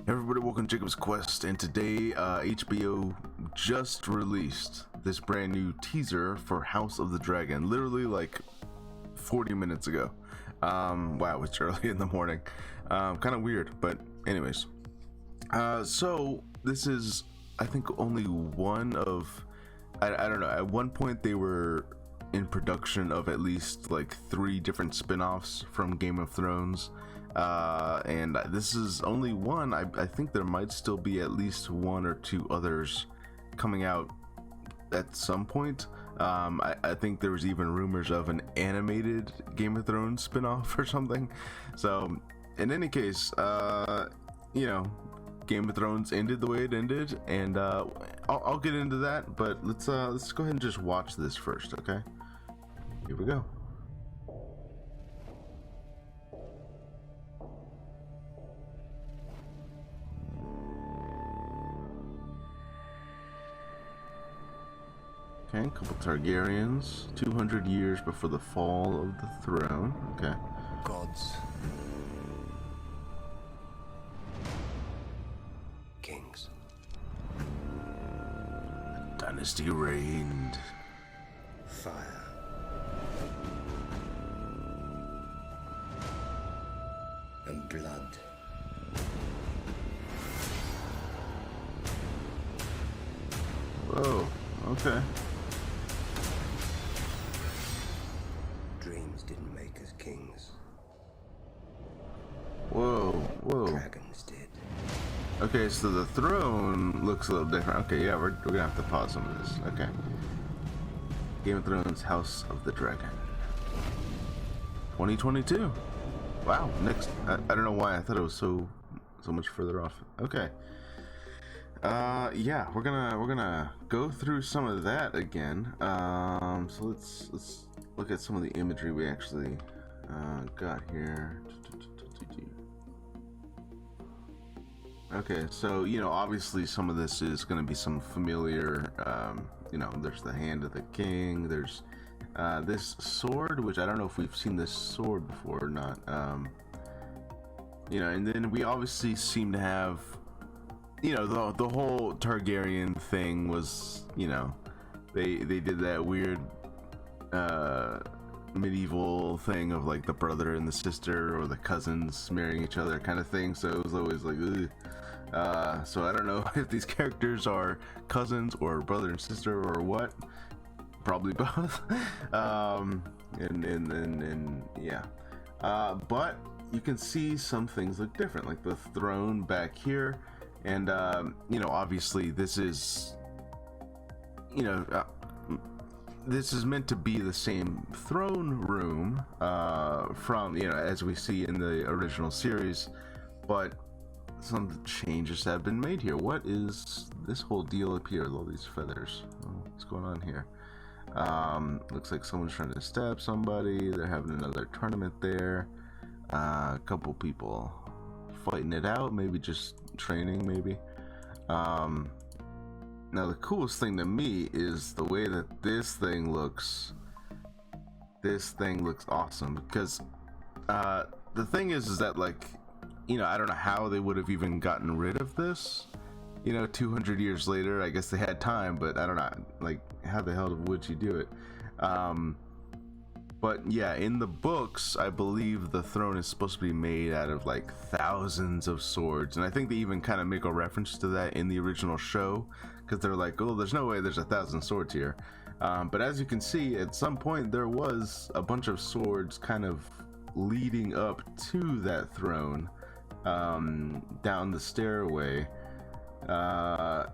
Everybody, welcome to Jacob's Quest, and today HBO just released this brand new teaser for House of the Dragon, literally like 40 minutes ago. Wow, it's early in the morning. Kind of weird, but anyways. So this is, I think, only one of, I don't know, at one point they were in production of at least like 3 different spin-offs from Game of Thrones. And this is only one. I think there might still be at least 1 or 2 others coming out at some point. I think there was even rumors of an animated Game of Thrones spin-off or something. So in any case, you know, Game of Thrones ended the way it ended, and I'll get into that, but let's go ahead and just watch this first, okay? Here we go. Okay, a couple Targaryens, 200 years before the fall of the throne. Okay. Gods. Kings. A dynasty reigned. Fire. And blood. Whoa, okay. Dreams didn't make us kings. Whoa. Dragons did. Okay, so the throne looks a little different. Okay, yeah, we're gonna have to pause some of this. Okay. Game of Thrones House of the Dragon. 2022. Wow, next. I don't know why I thought it was so much further off. Okay. Yeah, we're gonna go through some of that again. So let's look at some of the imagery we actually got here. Okay, so you know, obviously some of this is going to be some familiar. You know, there's the hand of the king. There's this sword, which I don't know if we've seen this sword before or not. You know, and then we obviously seem to have, you know, the whole Targaryen thing was, you know, they did that weird medieval thing of like the brother and the sister or the cousins marrying each other kind of thing. So it was always like, ugh. So I don't know if these characters are cousins or brother and sister or what. Probably both. And yeah. But you can see some things look different, like the throne back here. And, you know, obviously this is, you know, this is meant to be the same throne room from, you know, as we see in the original series, but some changes have been made here. What is this whole deal up here with all these feathers? What's going on here? Looks like someone's trying to stab somebody. They're having another tournament there. A couple people fighting it out, maybe just training, maybe. Now the coolest thing to me is the way that this thing looks. This thing looks awesome because the thing is that, like, you know, I don't know how they would have even gotten rid of this, you know, 200 years later. I guess they had time, but I don't know, like, how the hell would you do it? But yeah, in the books, I believe the throne is supposed to be made out of like thousands of swords, and I think they even kind of make a reference to that in the original show, because they're like, oh, there's no way there's 1,000 swords here. But as you can see, at some point there was a bunch of swords kind of leading up to that throne, down the stairway. Now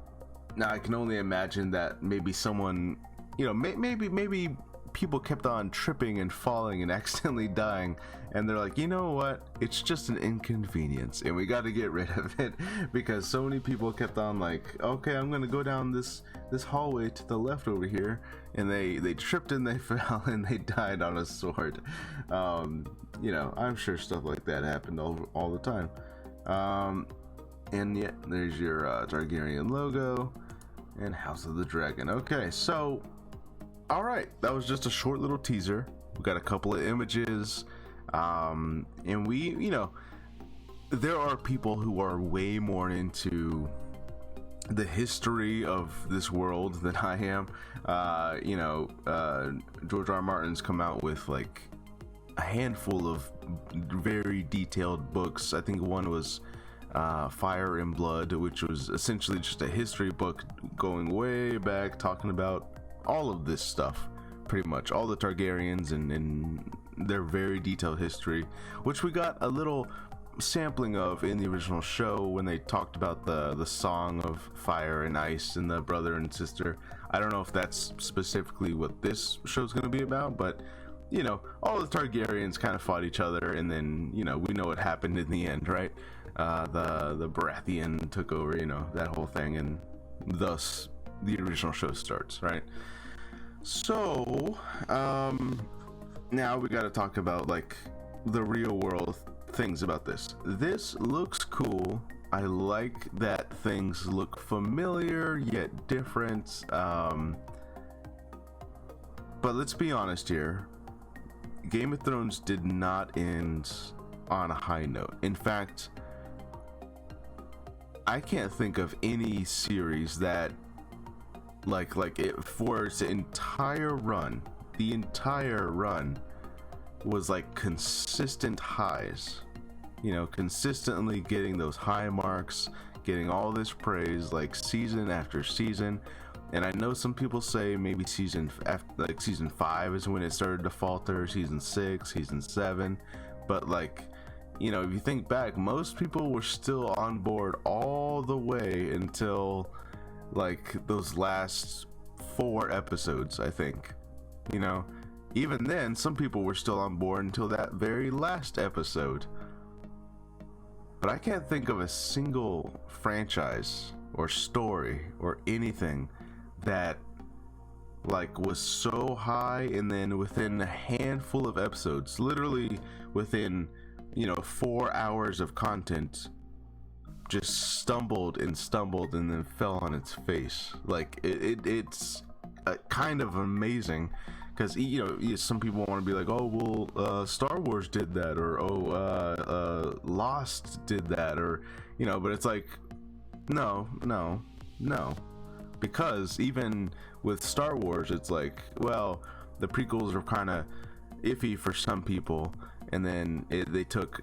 I can only imagine that maybe someone, you know, maybe people kept on tripping and falling and accidentally dying, and they're like, you know what, it's just an inconvenience and we got to get rid of it, because so many people kept on like, okay, I'm gonna go down this hallway to the left over here, and they tripped and they fell and they died on a sword. You know, I'm sure stuff like that happened all the time. And yeah, there's your Targaryen logo and House of the Dragon. Okay, so all right, that was just a short little teaser. We got a couple of images, and we, you know, there are people who are way more into the history of this world than I am. George R. R. Martin's come out with like a handful of very detailed books. I think one was Fire and Blood, which was essentially just a history book going way back, talking about all of this stuff, pretty much all the Targaryens and their very detailed history, which we got a little sampling of in the original show when they talked about the Song of Fire and Ice and the brother and sister. I don't know if that's specifically what this show's going to be about, but all the Targaryens kind of fought each other, and then we know what happened in the end, right? The Baratheon took over, that whole thing, and thus the original show starts, right? So now we got to talk about like the real world things about this. This looks cool. I like that things look familiar yet different. But let's be honest here. Game of Thrones did not end on a high note. In fact, I can't think of any series that like it for its entire run, the entire run was like consistent highs, consistently getting those high marks, getting all this praise like season after season. And I know some people say maybe season 5 is when it started to falter, season 6, season 7, but like, if you think back, most people were still on board all the way until like those last 4 episodes, I think. Even then, some people were still on board until that very last episode. But I can't think of a single franchise or story or anything that like was so high and then within a handful of episodes, literally within 4 hours of content, just stumbled and then fell on its face. Like it's kind of amazing, because some people want to be like, oh well, Star Wars did that, or Lost did that, or but it's like no, because even with Star Wars, it's like, well, the prequels are kind of iffy for some people, and then they took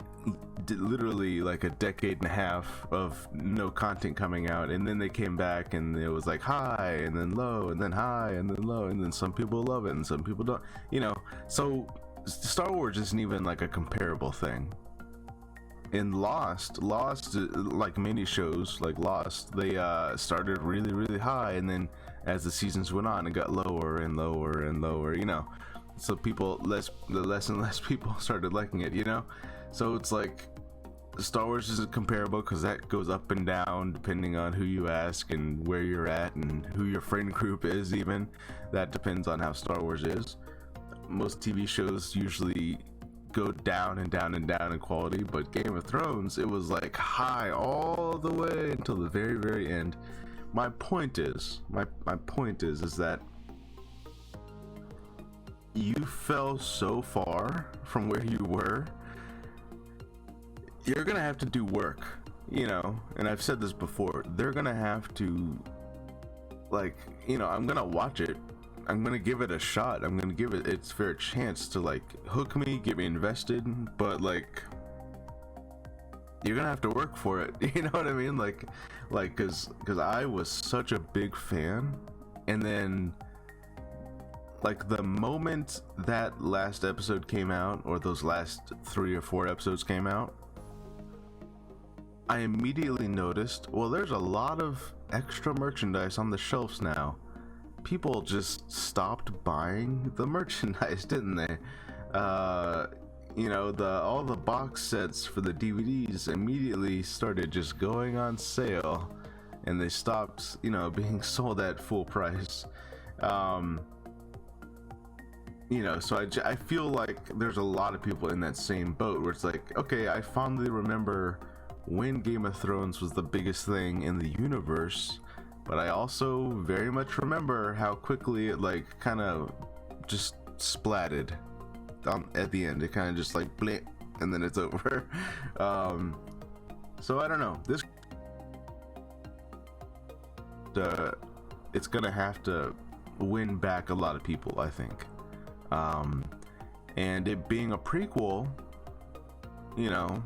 literally like a decade and a half of no content coming out, and then they came back and it was like high and then low and then high and then low, and then some people love it and some people don't, so Star Wars isn't even like a comparable thing. In Lost, like many shows like Lost, they started really, really high, and then as the seasons went on, it got lower and lower and lower, so less and less people started liking it, so it's like Star Wars isn't comparable because that goes up and down depending on who you ask and where you're at and who your friend group is. Even that depends on how Star Wars is. Most TV shows usually go down and down and down in quality, but Game of Thrones, it was like high all the way until the very, very end. My point is that you fell so far from where you were. You're gonna have to do work, and I've said this before. They're gonna have to, like, I'm gonna watch it, I'm gonna give it a shot, I'm gonna give it its fair chance to like hook me, get me invested, but like you're gonna have to work for it. You know what I mean? Like because I was such a big fan, and then like the moment that last episode came out, or those last 3 or 4 episodes came out, I immediately noticed, well, there's a lot of extra merchandise on the shelves now. People just stopped buying the merchandise, didn't they? All the box sets for the DVDs immediately started just going on sale, and they stopped, being sold at full price. So I feel like there's a lot of people in that same boat where it's like, okay, I fondly remember when Game of Thrones was the biggest thing in the universe, but I also very much remember how quickly it like kind of just splatted at the end. It kind of just like blink, and then it's over. So I don't know. This it's gonna have to win back a lot of people, I think. And it being a prequel, you know,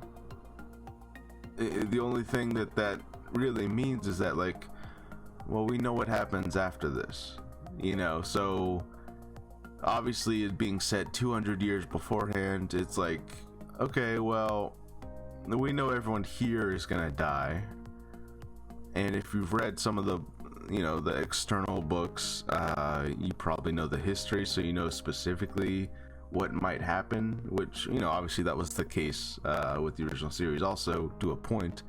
the only thing that really means is that, like, well, we know what happens after this, you know. So obviously it being set 200 years beforehand, it's like, okay, well, we know everyone here is gonna die. And if you've read some of the, you know, the external books, you probably know the history, so you know specifically what might happen, which, you know, obviously that was the case with the original series also, to a point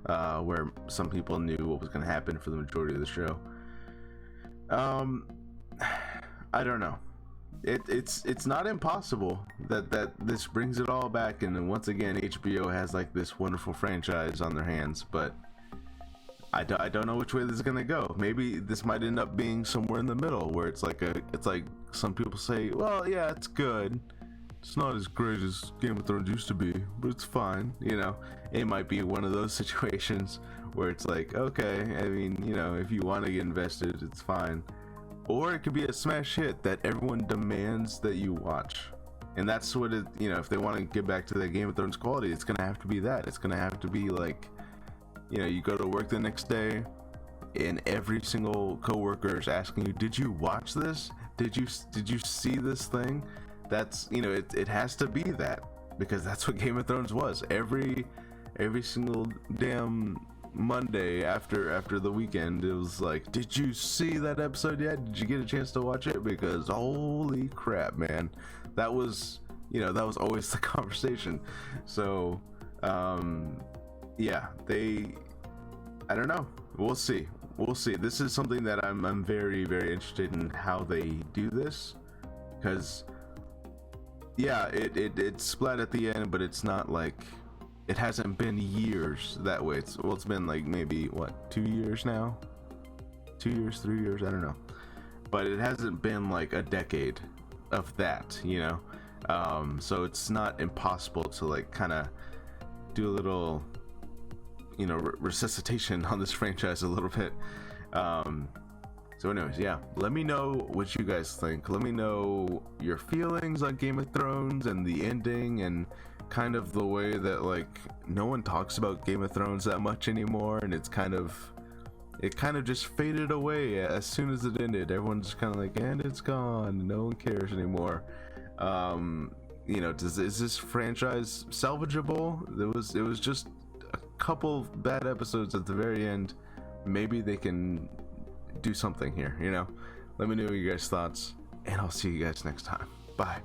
where some people knew what was going to happen for the majority of the show. I don't know. It's not impossible that this brings it all back, and then once again HBO has like this wonderful franchise on their hands, but I don't know which way this is gonna go. Maybe this might end up being somewhere in the middle, where it's like some people say, well, yeah, it's good, it's not as great as Game of Thrones used to be, but it's fine, you know. It might be one of those situations where it's like, okay, I mean, you know, if you want to get invested, it's fine. Or it could be a smash hit that everyone demands that you watch. And that's what it, you know, if they want to get back to the Game of Thrones quality, it's gonna have to be that. It's gonna have to be like, you know, you go to work the next day and every single coworker is asking you, did you watch this? Did you see this thing? That's, you know, it has to be that, because that's what Game of Thrones was. Every single damn Monday after the weekend, it was like, did you see that episode yet? Did you get a chance to watch it? Because holy crap, man, that was, you know, that was always the conversation. So yeah, I don't know, we'll see. This is something that I'm very, very interested in how they do this, because yeah, it splat at the end, but it's not like, it hasn't been years that way. It's been like maybe what, 2 years now, 2 years, 3 years, I don't know, but it hasn't been like a decade of that, you know. So it's not impossible to like kind of do a little, you know, resuscitation on this franchise a little bit. So anyways, yeah, let me know what you guys think. Let me know your feelings on Game of Thrones and the ending, and kind of the way that, like, no one talks about Game of Thrones that much anymore, and it kind of just faded away as soon as it ended. Everyone's just kind of like, and it's gone, no one cares anymore. You know, is this franchise salvageable? It was just a couple bad episodes at the very end. Maybe they can do something here, you know. Let me know your guys' thoughts, and I'll see you guys next time. Bye.